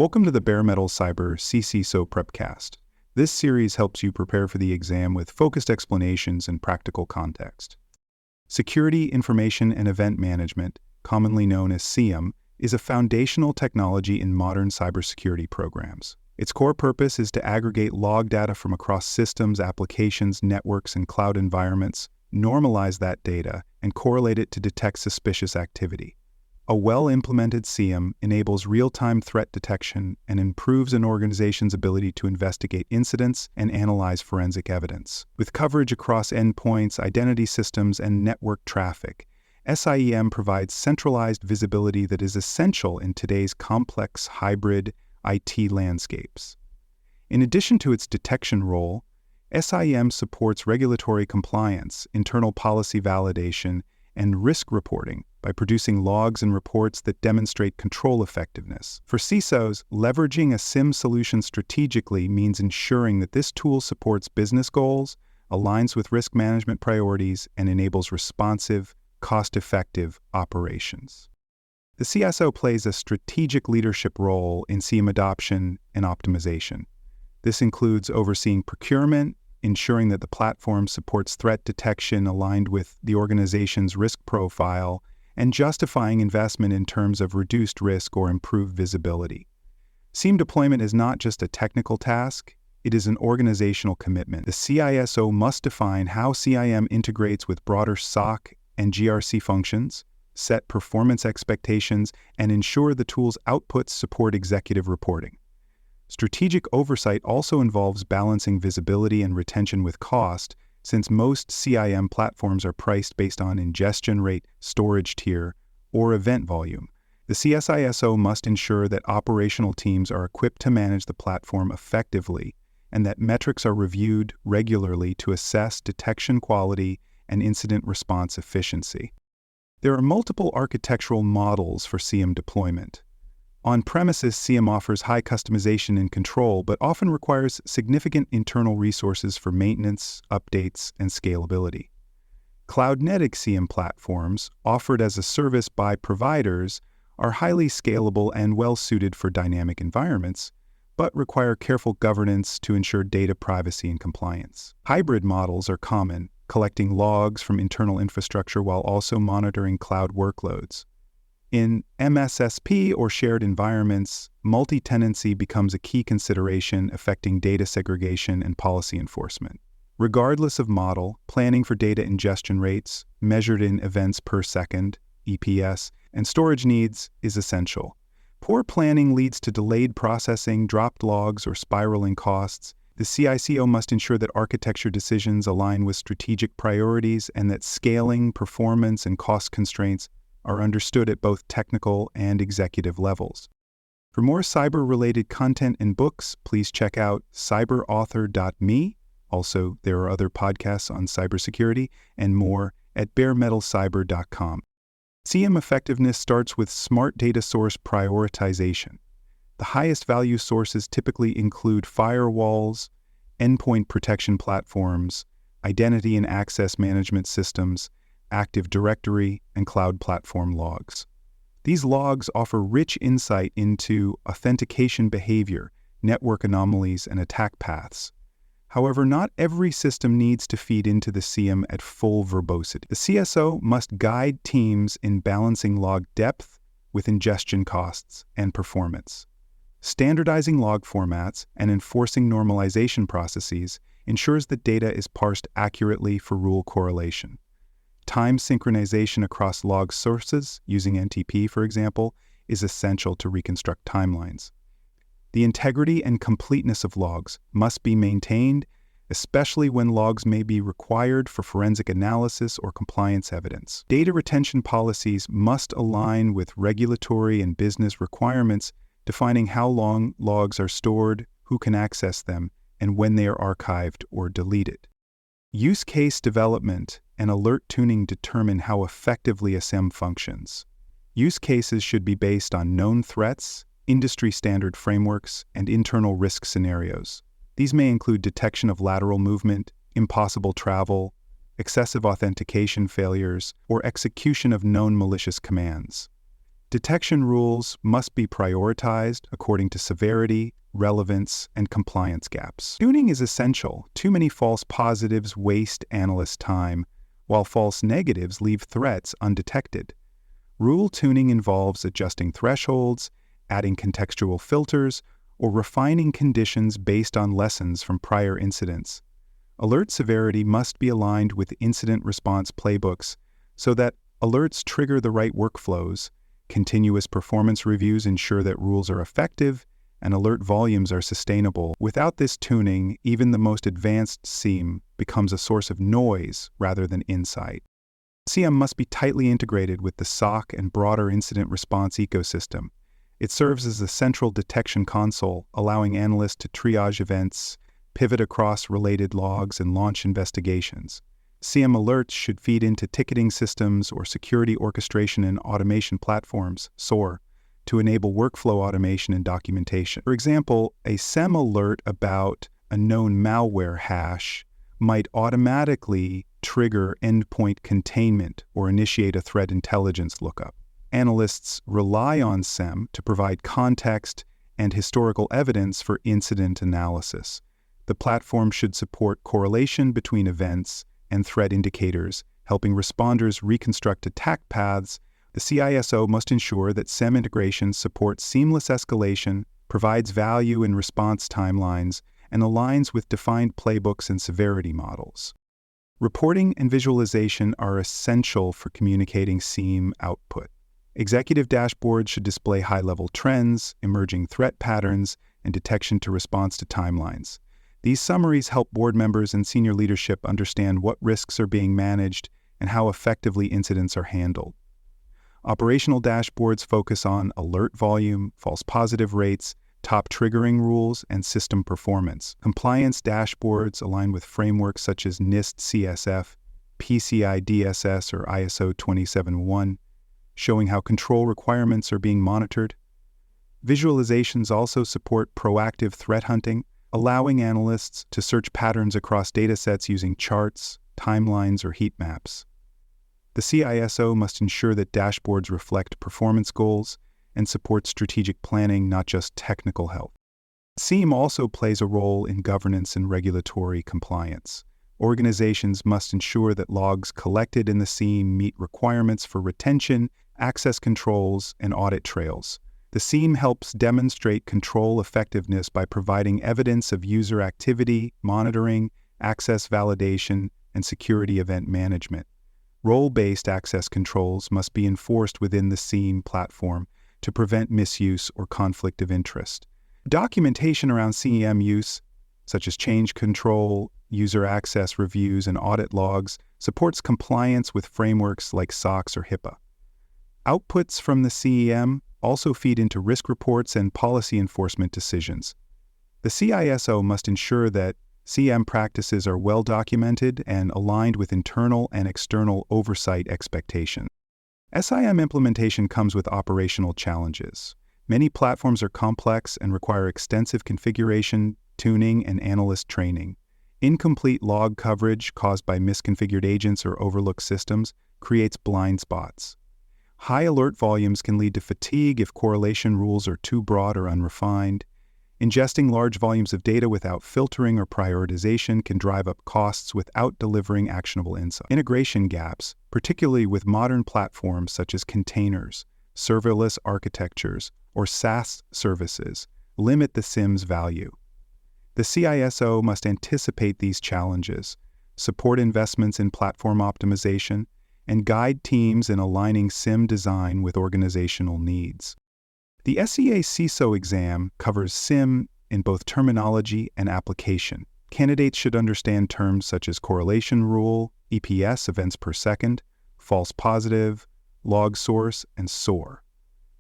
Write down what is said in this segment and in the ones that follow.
Welcome to the Bare Metal Cyber CCISO Prepcast. This series helps you prepare for the exam with focused explanations and practical context. Security, Information, and Event Management, commonly known as SIEM, is a foundational technology in modern cybersecurity programs. Its core purpose is to aggregate log data from across systems, applications, networks, and cloud environments, normalize that data, and correlate it to detect suspicious activity. A well-implemented SIEM enables real-time threat detection and improves an organization's ability to investigate incidents and analyze forensic evidence. With coverage across endpoints, identity systems, and network traffic, SIEM provides centralized visibility that is essential in today's complex hybrid IT landscapes. In addition to its detection role, SIEM supports regulatory compliance, internal policy validation, and risk reporting by producing logs and reports that demonstrate control effectiveness. For CISOs, leveraging a SIEM solution strategically means ensuring that this tool supports business goals, aligns with risk management priorities, and enables responsive, cost-effective operations. The CISO plays a strategic leadership role in SIEM adoption and optimization. This includes overseeing procurement, ensuring that the platform supports threat detection aligned with the organization's risk profile, and justifying investment in terms of reduced risk or improved visibility. SIEM deployment is not just a technical task, it is an organizational commitment. The CISO must define how CIEM integrates with broader SOC and GRC functions, set performance expectations, and ensure the tool's outputs support executive reporting. Strategic oversight also involves balancing visibility and retention with cost, since most CIEM platforms are priced based on ingestion rate, storage tier, or event volume. The CISO must ensure that operational teams are equipped to manage the platform effectively and that metrics are reviewed regularly to assess detection quality and incident response efficiency. There are multiple architectural models for SIEM deployment. On-premises SIEM offers high customization and control, but often requires significant internal resources for maintenance, updates, and scalability. Cloud-native SIEM platforms, offered as a service by providers, are highly scalable and well-suited for dynamic environments, but require careful governance to ensure data privacy and compliance. Hybrid models are common, collecting logs from internal infrastructure while also monitoring cloud workloads. In MSSP or shared environments, multi-tenancy becomes a key consideration affecting data segregation and policy enforcement. Regardless of model, planning for data ingestion rates, measured in events per second, EPS, and storage needs is essential. Poor planning leads to delayed processing, dropped logs, or spiraling costs. The CISO must ensure that architecture decisions align with strategic priorities and that scaling, performance, and cost constraints are understood at both technical and executive levels. For more cyber-related content and books, please check out cyberauthor.me. Also, there are other podcasts on cybersecurity and more at baremetalcyber.com. SIEM effectiveness starts with smart data source prioritization. The highest value sources typically include firewalls, endpoint protection platforms, identity and access management systems, Active Directory, and cloud platform logs. These logs offer rich insight into authentication behavior, network anomalies, and attack paths. However, not every system needs to feed into the SIEM at full verbosity. The CISO must guide teams in balancing log depth with ingestion costs and performance. Standardizing log formats and enforcing normalization processes ensures that data is parsed accurately for rule correlation. Time synchronization across log sources, using NTP for example, is essential to reconstruct timelines. The integrity and completeness of logs must be maintained, especially when logs may be required for forensic analysis or compliance evidence. Data retention policies must align with regulatory and business requirements, defining how long logs are stored, who can access them, and when they are archived or deleted. Use case development and alert tuning determine how effectively a SIEM functions. Use cases should be based on known threats, industry standard frameworks, and internal risk scenarios. These may include detection of lateral movement, impossible travel, excessive authentication failures, or execution of known malicious commands. Detection rules must be prioritized according to severity, relevance, and compliance gaps. Tuning is essential. Too many false positives waste analyst time, while false negatives leave threats undetected. Rule tuning involves adjusting thresholds, adding contextual filters, or refining conditions based on lessons from prior incidents. Alert severity must be aligned with incident response playbooks so that alerts trigger the right workflows. Continuous performance reviews ensure that rules are effective and alert volumes are sustainable. Without this tuning, even the most advanced SIEM becomes a source of noise rather than insight. SIEM must be tightly integrated with the SOC and broader incident response ecosystem. It serves as a central detection console, allowing analysts to triage events, pivot across related logs, and launch investigations. SIEM alerts should feed into ticketing systems or security orchestration and automation platforms, SOAR, to enable workflow automation and documentation. For example, a SIEM alert about a known malware hash might automatically trigger endpoint containment or initiate a threat intelligence lookup. Analysts rely on SIEM to provide context and historical evidence for incident analysis. The platform should support correlation between events and threat indicators, helping responders reconstruct attack paths. The CISO must ensure that SIEM integration supports seamless escalation, provides value in response timelines, and aligns with defined playbooks and severity models. Reporting and visualization are essential for communicating SIEM output. Executive dashboards should display high-level trends, emerging threat patterns, and detection to response to timelines. These summaries help board members and senior leadership understand what risks are being managed and how effectively incidents are handled. Operational dashboards focus on alert volume, false positive rates, top triggering rules, and system performance. Compliance dashboards align with frameworks such as NIST CSF, PCI DSS, or ISO 271, showing how control requirements are being monitored. Visualizations also support proactive threat hunting, allowing analysts to search patterns across datasets using charts, timelines, or heat maps. The CISO must ensure that dashboards reflect performance goals and support strategic planning, not just technical help. SIEM also plays a role in governance and regulatory compliance. Organizations must ensure that logs collected in the SIEM meet requirements for retention, access controls, and audit trails. The SIEM helps demonstrate control effectiveness by providing evidence of user activity, monitoring, access validation, and security event management. Role-based access controls must be enforced within the SIEM platform to prevent misuse or conflict of interest. Documentation around SIEM use, such as change control, user access reviews, and audit logs, supports compliance with frameworks like SOX or HIPAA. Outputs from the SIEM also feed into risk reports and policy enforcement decisions. The CISO must ensure that SIEM practices are well documented and aligned with internal and external oversight expectations. SIEM implementation comes with operational challenges. Many platforms are complex and require extensive configuration, tuning, and analyst training. Incomplete log coverage caused by misconfigured agents or overlooked systems creates blind spots. High alert volumes can lead to fatigue if correlation rules are too broad or unrefined. Ingesting large volumes of data without filtering or prioritization can drive up costs without delivering actionable insight. Integration gaps, particularly with modern platforms such as containers, serverless architectures, or SaaS services, limit the SIEM's value. The CISO must anticipate these challenges, support investments in platform optimization, and guide teams in aligning SIEM design with organizational needs. The SEA CISO exam covers SIEM in both terminology and application. Candidates should understand terms such as correlation rule, EPS, events per second, false positive, log source, and SOAR.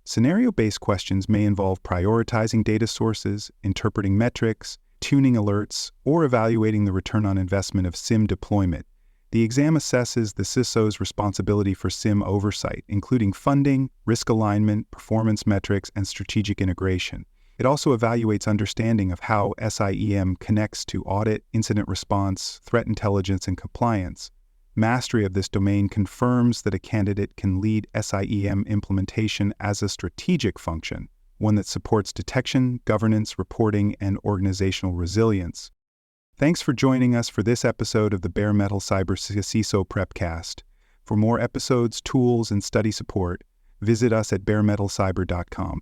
Scenario-based questions may involve prioritizing data sources, interpreting metrics, tuning alerts, or evaluating the return on investment of SIEM deployment. The exam assesses the CISO's responsibility for SIEM oversight, including funding, risk alignment, performance metrics, and strategic integration. It also evaluates understanding of how SIEM connects to audit, incident response, threat intelligence, and compliance. Mastery of this domain confirms that a candidate can lead SIEM implementation as a strategic function, one that supports detection, governance, reporting, and organizational resilience. Thanks for joining us for this episode of the Bare Metal Cyber CISO Prepcast. For more episodes, tools, and study support, visit us at baremetalcyber.com.